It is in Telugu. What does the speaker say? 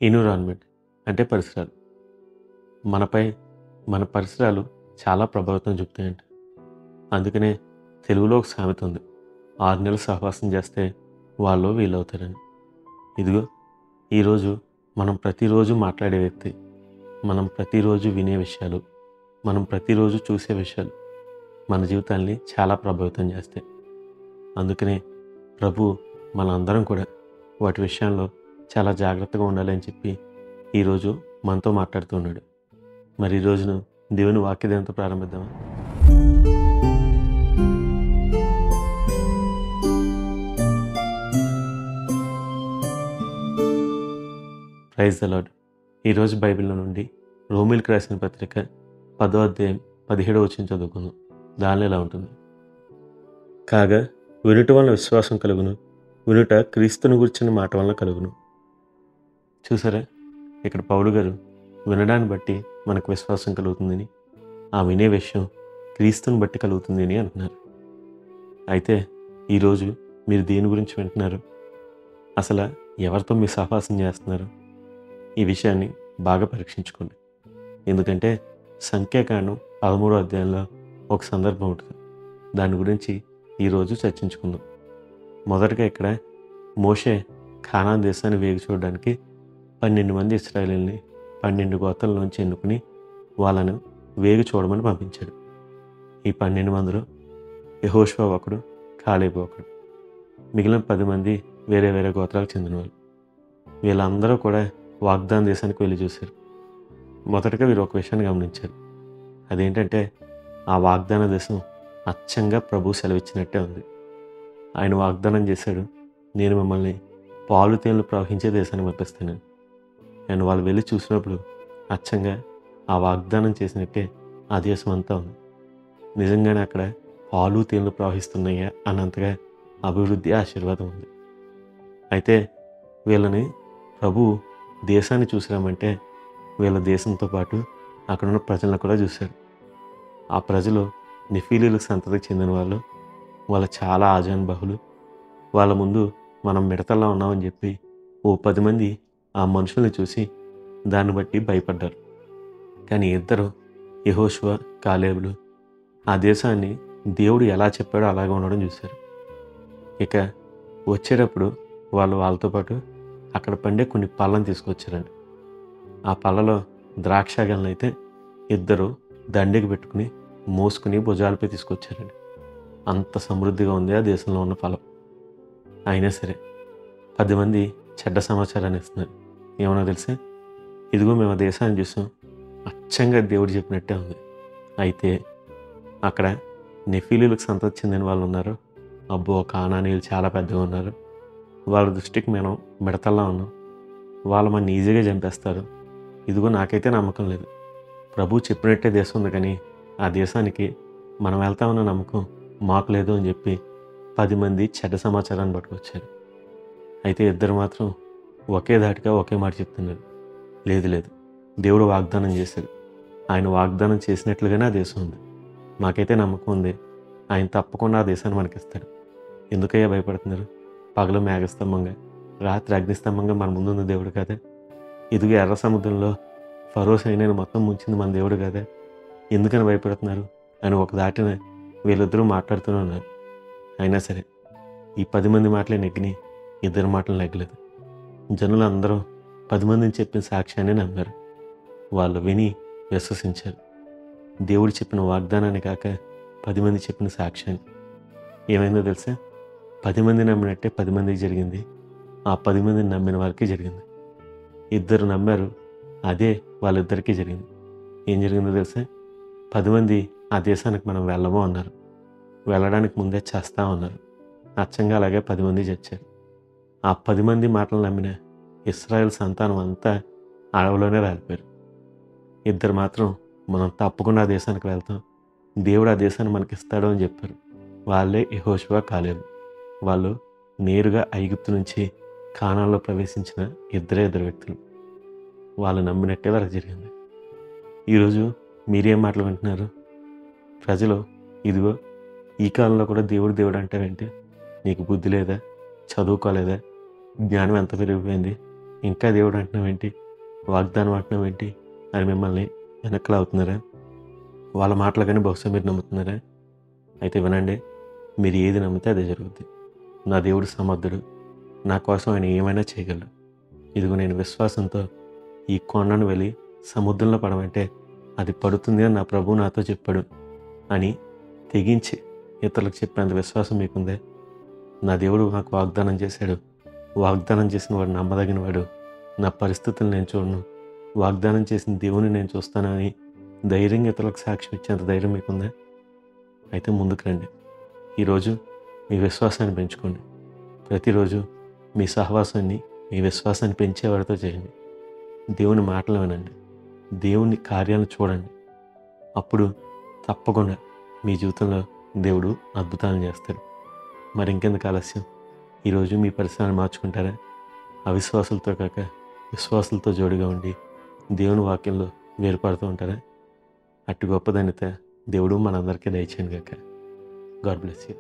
ఎన్విరాన్మెంట్ అంటే పరిసరాలు. మనపై మన పరిసరాలు చాలా ప్రభావితం చూపుతాయంట. అందుకనే తెలుగులో ఒక సామెత ఉంది. 6 నెలలు సహవాసం చేస్తే వాళ్ళు వీళ్ళవుతారని. ఇదిగో ఈరోజు మనం ప్రతిరోజు మాట్లాడే వ్యక్తి, మనం ప్రతిరోజు వినే విషయాలు, మనం ప్రతిరోజు చూసే విషయాలు మన జీవితాన్ని చాలా ప్రభావితం చేస్తాయి. అందుకనే ప్రభు మనందరం కూడా వాటి విషయంలో చాలా జాగ్రత్తగా ఉండాలి అని చెప్పి ఈరోజు మనతో మాట్లాడుతూ ఉన్నాడు. మరి ఈ రోజును దేవుని వాక్యదంతో ప్రారంభిద్దామా? Praise the lord. ఈరోజు బైబిల్లో నుండి రోమీయులకు రాసిన పత్రిక 10వ అధ్యాయం 17వ వచనం చదువుకుందాం. దానిలో ఇలా ఉంటుంది: కాగా వినుట వలన విశ్వాసం కలుగును, వినుట క్రీస్తుని గురించిన మాట వలన కలుగును. చూసారా, ఇక్కడ పౌలు గారు వినడాన్ని బట్టి మనకు విశ్వాసం కలుగుతుందని, ఆ వినే విషయం క్రీస్తుని బట్టి కలుగుతుంది అని అంటున్నారు. అయితే ఈరోజు మీరు దేని గురించి వింటున్నారు? అసలు ఎవరితో మీ సహవాసం చేస్తున్నారు? ఈ విషయాన్ని బాగా పరీక్షించుకోండి. ఎందుకంటే సంఖ్యాకాండం 13వ అధ్యాయంలో ఒక సందర్భం ఉంటుంది. దాని గురించి ఈరోజు చర్చించుకుందాం. మొదటగా ఇక్కడ మోషే కానాన్ దేశాన్ని వేగి చూడడానికి 12 మంది ఇశ్రాయేలీయుల్ని 12 గోత్రాల్లోంచి ఎన్నుకుని వాళ్ళను వేగి చూడమని పంపించాడు. ఈ 12 మందిలో యెహోషువ ఒకడు, కాలేబు ఒకడు. మిగిలిన 10 మంది వేరే వేరే గోత్రాలకు చెందినవాళ్ళు. వీళ్ళందరూ కూడా వాగ్దాన దేశానికి వెళ్ళి చూశారు. మొదటగా వీరు ఒక విషయాన్ని గమనించారు. అదేంటంటే ఆ వాగ్దాన దేశం అచ్చంగా ప్రభు సెలవిచ్చినట్టే ఉంది. ఆయన వాగ్దానం చేశాడు, నేను మిమ్మల్ని పాలు తేనెలు ప్రవహించే దేశాన్ని పంపిస్తాను. అండ్ వాళ్ళు వెళ్ళి చూసినప్పుడు అచ్చంగా ఆ వాగ్దానం చేసినట్టే ఆ దేశం అంతా ఉంది. నిజంగానే అక్కడ పాలు తేనెలు ప్రవహిస్తున్నాయా అన్నంతగా అభివృద్ధి, ఆశీర్వాదం ఉంది. అయితే వీళ్ళని ప్రభు దేశాన్ని చూసామంటే వీళ్ళ దేశంతో పాటు అక్కడున్న ప్రజలను కూడా చూశాడు. ఆ ప్రజలు నెఫీలీలకు సంతతికి చెందిన వాళ్ళు చాలా ఆజానుబాహులు. వాళ్ళ ముందు మనం మిడతల్లా ఉన్నామని చెప్పి ఓ 10 మంది ఆ మనుషుల్ని చూసి దాన్ని బట్టి భయపడ్డారు. కానీ ఇద్దరు, యెహోషువ, కాలేబులు, ఆ దేశాన్ని దేవుడు ఎలా చెప్పాడో అలాగే ఉండడం చూశారు. ఇక వచ్చేటప్పుడు వాళ్ళతో పాటు అక్కడ పండే కొన్ని పళ్ళను తీసుకొచ్చారండి. ఆ పళ్ళలో ద్రాక్షాగలను అయితే ఇద్దరు దండికి పెట్టుకుని మోసుకుని భుజాలపై తీసుకొచ్చారండి. అంత సమృద్ధిగా ఉంది ఆ దేశంలో ఉన్న ఫలం. అయినా సరే 10 మంది చెడ్డ సమాచారాన్ని ఇస్తున్నారు. ఏమన్నా తెలిసే, ఇదిగో మేము ఆ దేశాన్ని చూసాం, అచ్చంగా దేవుడు చెప్పినట్టే ఉంది. అయితే అక్కడ నెఫీలీలకు సంతతి చెందిన వాళ్ళు ఉన్నారు. అబ్బో, కానానీయులు చాలా పెద్దగా ఉన్నారు. వాళ్ళ దృష్టికి మనం మిడతల్లా ఉన్నాం. వాళ్ళు మన ఈజీగా చంపేస్తారు. ఇదిగో నాకైతే నమ్మకం లేదు. ప్రభు చెప్పినట్టే దేశం ఉంది, కానీ ఆ దేశానికి మనం వెళ్తామన్న నమ్మకం మాకు లేదు అని చెప్పి 10 మంది చెడ్డ సమాచారాన్ని పట్టుకొచ్చారు. అయితే ఇద్దరు మాత్రం ఒకే ధాటిగా ఒకే మాట చెప్తున్నారు. లేదు, దేవుడు వాగ్దానం చేశాడు, ఆయన వాగ్దానం చేసినట్లుగానే ఆ దేశం ఉంది. మాకైతే నమ్మకం ఉంది, ఆయన తప్పకుండా ఆ దేశాన్ని మనకిస్తాడు. ఎందుకయ్యా భయపడుతున్నారు? పగలు మేఘస్తంభంగా, రాత్రి అగ్నిస్తంభంగా మన ముందున్న దేవుడు కదా. ఇదిగో ఎర్ర సముద్రంలో ఫరో సైన్యాన్ని మొత్తం ముంచింది మన దేవుడు కదా. ఎందుకని భయపడుతున్నారు అని ఒక దాటిన వీళ్ళిద్దరూ మాట్లాడుతూనే ఉన్నారు. అయినా సరే ఈ 10 మంది మాటలే నెగ్గిని, ఇద్దరు మాటలు నెగ్గలేదు. జనులు అందరూ 10 మందిని చెప్పిన సాక్ష్యాన్ని నమ్మారు. వాళ్ళు విని విశ్వసించారు. దేవుడు చెప్పిన వాగ్దానాన్ని కాక 10 మంది చెప్పిన సాక్ష్యాన్ని. ఏమైందో తెలుసా? 10 మంది నమ్మినట్టే 10 మందికి జరిగింది. ఆ 10 మందిని నమ్మిన వారికి జరిగింది. ఇద్దరు నమ్మారు, అదే వాళ్ళిద్దరికీ జరిగింది. ఏం జరిగిందో తెలుసా? 10 మంది ఆ దేశానికి మనం వెళ్ళము అన్నారు. వెళ్ళడానికి ముందే చేస్తా ఉన్నారు. అచ్చంగా అలాగే 10 మంది చచ్చారు. ఆ 10 మంది మాటలు నమ్మిన ఇశ్రాయేల్ సంతానం అంతా అడవిలోనే రాలిపోయారు. ఇద్దరు మాత్రం మనం తప్పకుండా ఆ దేశానికి వెళ్తాం, దేవుడు ఆ దేశాన్ని మనకి ఇస్తాడు అని చెప్పారు. వాళ్ళే యెహోషువ, కాలేబు. వాళ్ళు నేరుగా ఐగుప్తు నుంచి కానాన్లో ప్రవేశించిన ఇద్దరు వ్యక్తులు. వాళ్ళు నమ్మినట్టే వాళ్ళకి జరిగింది. ఈరోజు మీరేం మాటలు వింటున్నారు? ప్రజలు ఇదిగో ఈ కాలంలో కూడా దేవుడు అంటావేంటి? నీకు బుద్ధి లేదా? చదువుకోలేదా? జ్ఞానం ఎంత పెరిగిపోయింది? ఇంకా దేవుడు అంటున్నావేంటి, వాగ్దానం అంటున్నావేంటి అని మిమ్మల్ని వెనక్కి లాగుతున్నారా? వాళ్ళ మాటలు కానీ బహుశా మీరు నమ్ముతున్నారా? అయితే వినండి, మీరు ఏది నమ్మితే అదే జరుగుద్ది. నా దేవుడు సమర్థుడు, నా కోసం ఆయన ఏమైనా చేయగలడు. ఇదిగో నేను విశ్వాసంతో ఈ కొండను వెళ్ళి సముద్రంలో పడమంటే అది పడుతుంది అని నా ప్రభువు నాతో చెప్పాడు అని తెగించి ఇతరులకు చెప్పేంత విశ్వాసం మీకుందే? నా దేవుడు నాకు వాగ్దానం చేశాడు, వాగ్దానం చేసిన వాడు నమ్మదగిన వాడు, నా పరిస్థితులు నేను చూడను, వాగ్దానం చేసిన దేవుని నేను చూస్తానని ధైర్యంగా ఇతరులకు సాక్ష్యం ఇచ్చేంత ధైర్యం మీకుందా? అయితే ముందుకు రండి. ఈరోజు మీ విశ్వాసాన్ని పెంచుకోండి. ప్రతిరోజు మీ సహవాసాన్ని, మీ విశ్వాసాన్ని పెంచేవాడితో చేయండి. దేవుని మాటలు వినండి, దేవుని కార్యాలను చూడండి. అప్పుడు తప్పకుండా మీ జీవితంలో దేవుడు అద్భుతాలను చేస్తాడు. మరి ఇంకెందుకు ఆలస్యం? ఈరోజు మీ పరిసరాన్ని మార్చుకుంటారా? అవిశ్వాసులతో కాక విశ్వాసులతో జోడిగా ఉండి దేవుని వాక్యంలో వేరుపడుతూ ఉంటారా? అట్టి గొప్ప ధన్యత దేవుడు మనందరికీ దయచేయను గాక. God bless you.